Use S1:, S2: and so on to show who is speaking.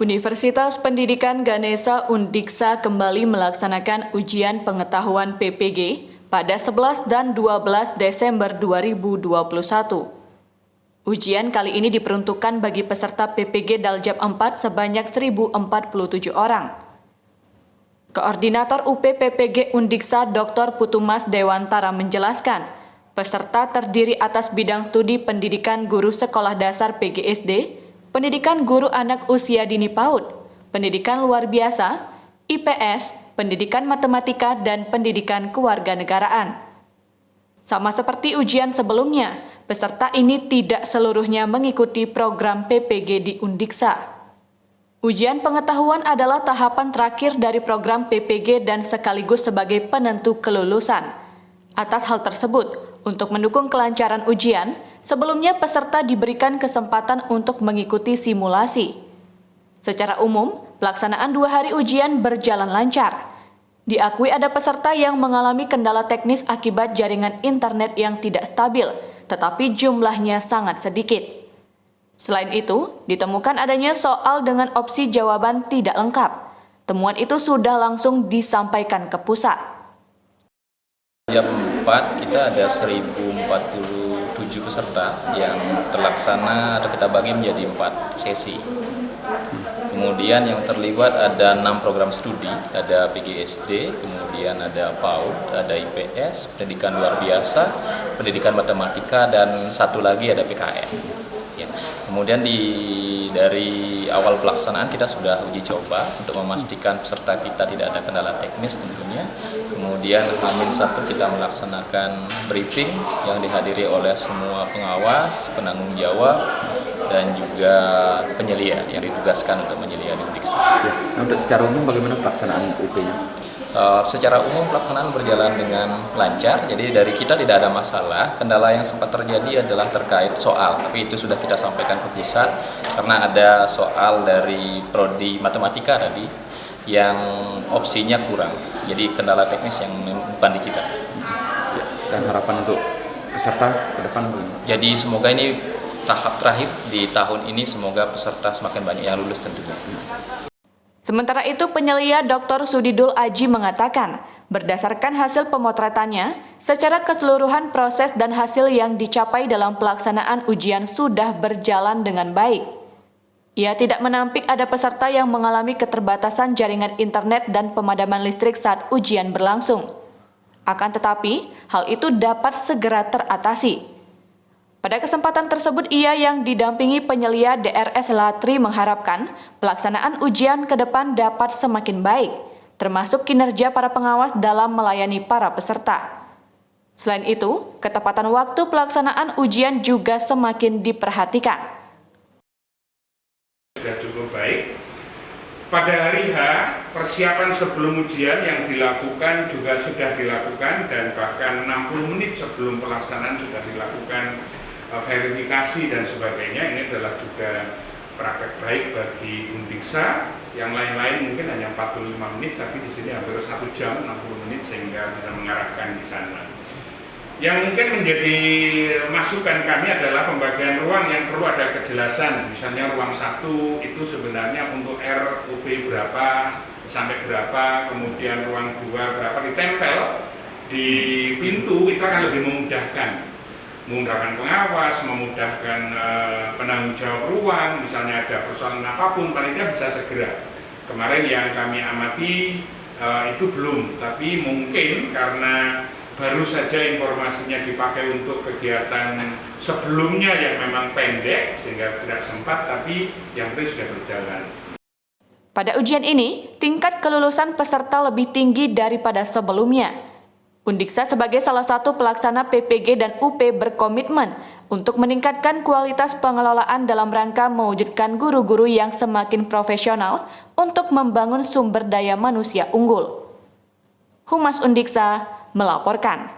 S1: Universitas Pendidikan Ganesha Undiksa kembali melaksanakan ujian pengetahuan PPG pada 11 dan 12 Desember 2021. Ujian kali ini diperuntukkan bagi peserta PPG Daljab 4 sebanyak 1.047 orang. Koordinator UP PPG Undiksa Dr. Putumas Dewantara menjelaskan, peserta terdiri atas bidang studi pendidikan guru sekolah dasar PGSD, pendidikan guru anak usia dini PAUD, pendidikan luar biasa, IPS, pendidikan matematika, dan pendidikan kewarganegaraan. Sama seperti ujian sebelumnya, peserta ini tidak seluruhnya mengikuti program PPG di Undiksa. Ujian pengetahuan adalah tahapan terakhir dari program PPG dan sekaligus sebagai penentu kelulusan. Atas hal tersebut, untuk mendukung kelancaran ujian, sebelumnya peserta diberikan kesempatan untuk mengikuti simulasi. Secara umum, pelaksanaan 2 hari ujian berjalan lancar. Diakui ada peserta yang mengalami kendala teknis akibat jaringan internet yang tidak stabil, tetapi jumlahnya sangat sedikit. Selain itu, ditemukan adanya soal dengan opsi jawaban tidak lengkap. Temuan itu sudah langsung disampaikan ke pusat.
S2: Jam 4 kita ada 1047 peserta yang terlaksana atau kita bagi menjadi 4 sesi. Kemudian yang terlibat ada 6 program studi, ada PGSD, kemudian ada PAUD, ada IPS, pendidikan luar biasa, pendidikan matematika, dan satu lagi ada PKN. Ya. Kemudian dari awal pelaksanaan kita sudah uji coba untuk memastikan peserta kita tidak ada kendala teknis tentunya. Kemudian H-1 kita melaksanakan briefing yang dihadiri oleh semua pengawas, penanggung jawab, dan juga penyelia yang ditugaskan untuk menyelia di Undiksa.
S3: Nah, untuk secara umum bagaimana pelaksanaan UP-nya?
S2: Secara umum pelaksanaan berjalan dengan lancar, jadi dari kita tidak ada masalah. Kendala yang sempat terjadi adalah terkait soal, tapi itu sudah kita sampaikan ke pusat karena ada soal dari prodi matematika tadi yang opsinya kurang, jadi kendala teknis yang bukan di kita.
S3: Dan harapan untuk peserta ke depan bagaimana?
S2: Jadi semoga ini tahap terakhir di tahun ini, semoga peserta semakin banyak yang lulus tentunya.
S1: Sementara itu, penyelia Dr. Sudidul Aji mengatakan, berdasarkan hasil pemotretannya, secara keseluruhan proses dan hasil yang dicapai dalam pelaksanaan ujian sudah berjalan dengan baik. Ia tidak menampik ada peserta yang mengalami keterbatasan jaringan internet dan pemadaman listrik saat ujian berlangsung. Akan tetapi, hal itu dapat segera teratasi. Pada kesempatan tersebut, ia yang didampingi penyelia DRS Latri mengharapkan pelaksanaan ujian ke depan dapat semakin baik, termasuk kinerja para pengawas dalam melayani para peserta. Selain itu, ketepatan waktu pelaksanaan ujian juga semakin diperhatikan.
S4: Sudah cukup baik. Pada hari H, persiapan sebelum ujian yang dilakukan juga sudah dilakukan, dan bahkan 60 menit sebelum pelaksanaan sudah dilakukan verifikasi dan sebagainya. Ini adalah juga praktek baik bagi Undiksa. Yang lain-lain mungkin hanya 45 menit, tapi di sini hampir 1 jam 60 menit sehingga bisa mengarahkan di sana. Yang mungkin menjadi masukan kami adalah pembagian ruang yang perlu ada kejelasan. Misalnya ruang 1 itu sebenarnya untuk RUV berapa sampai berapa, kemudian ruang 2 berapa, ditempel di pintu, itu akan lebih memudahkan pengawas, memudahkan penanggung jawab ruang. Misalnya ada persoalan apapun, paling tidak bisa segera. Kemarin yang kami amati itu belum, tapi mungkin karena baru saja informasinya dipakai untuk kegiatan sebelumnya yang memang pendek sehingga tidak sempat, tapi yang penting sudah berjalan.
S1: Pada ujian ini, tingkat kelulusan peserta lebih tinggi daripada sebelumnya. Undiksa sebagai salah satu pelaksana PPG dan UP berkomitmen untuk meningkatkan kualitas pengelolaan dalam rangka mewujudkan guru-guru yang semakin profesional untuk membangun sumber daya manusia unggul. Humas Undiksa melaporkan.